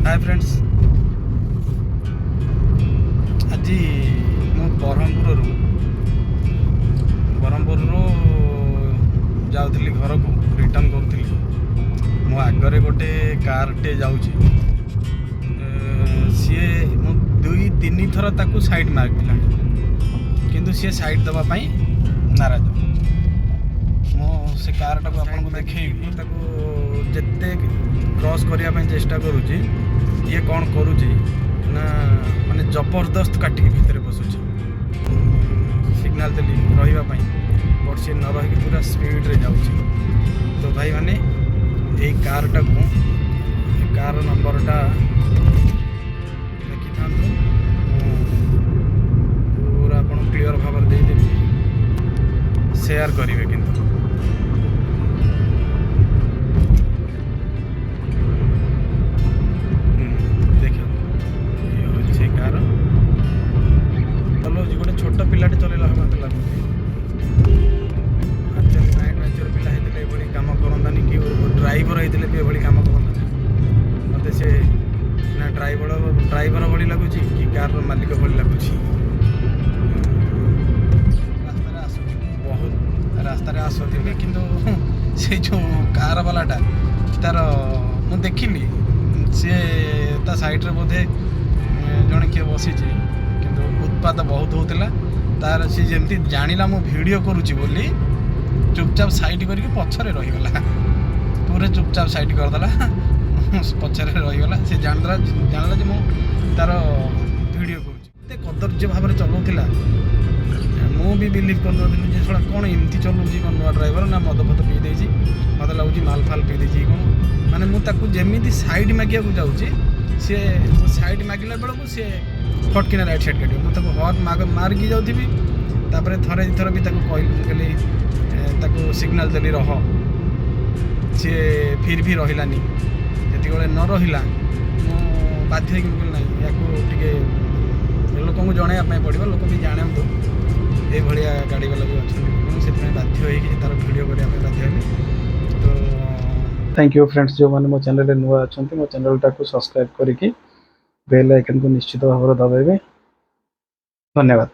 Hi friends आज मु ब्रह्मपुर जाऊली घर को रिटर्न करूली मो आगे गोटे कारटे जाऊँगी सी मु 2-3 थर ताकू साइड मार्ला किंतु सी साइड दवापाई नाराज मो से कारटा को आपको देखी जिते क्रॉस करने चेष्टा करुँची ये कौन करुँची ना माने जबरदस्त काटिकी भितर पशुची सिग्नाल देली रही बट सी न रही पूरा स्पीड रे जाऊँगी। तो भाई माने यही कारटा को कार नंबरटा देखी था पूरा आप क्लीयर भाव देदेवी शेयर करेंगे किंतु छोट पिलाटे चलैला मत लगुच एक्चुअली नाइट मैचर पिला होते ये कम करतानी कि ड्राइवर होते भी ये कम करता मत से ना ड्राइवर भाई लगुच कि कार मालिक भाई लगुच बहुत रास्ता आसती किंतु से जो कार वालाटा तार मु देखिली सी ता साइड रे बोधे जड़े किए बसी उत्पात बहुत होता तार सी जमी जाना मु वीडियो करुच्ची बोली चुपचाप साइड करके पछरे रहीगला पूरे चुपचाप साइड करदेला पछरे रहीगला से जानला जो मु तार वीडियो करुच्ची कदर्य भाव में चलाऊला मु भी बिलीव कर थोड़ा कौन एमती चलाऊँगी कौन नुआ ड्राइवर ना मद फद पी देती मत लगुच माल फाल पी देती कौन माने मुझे साइड मागिया जाऊँगी सी साइड मागिला बेलू सी फटकिना राइट साइड काट मुझे हर्न मारिकी जाऊँगी तापर थरे थर भी कहली सिग्नाल देली रह सी फिर भी रही जिते न रहा बाध्य ना या लोक जनवाई पड़ो लोक भी जानतु ये गाड़ी वाला भी अच्छे से बाध्य तार वीडियो करने बाध्य तो थैंक यू फ्रेंड्स जो मैंने मो चैनल नुआ अच्छा मो चैनल टाक सब्सक्राइब करके बेल आइकन को निश्चित भाव दबाइबे। धन्यवाद।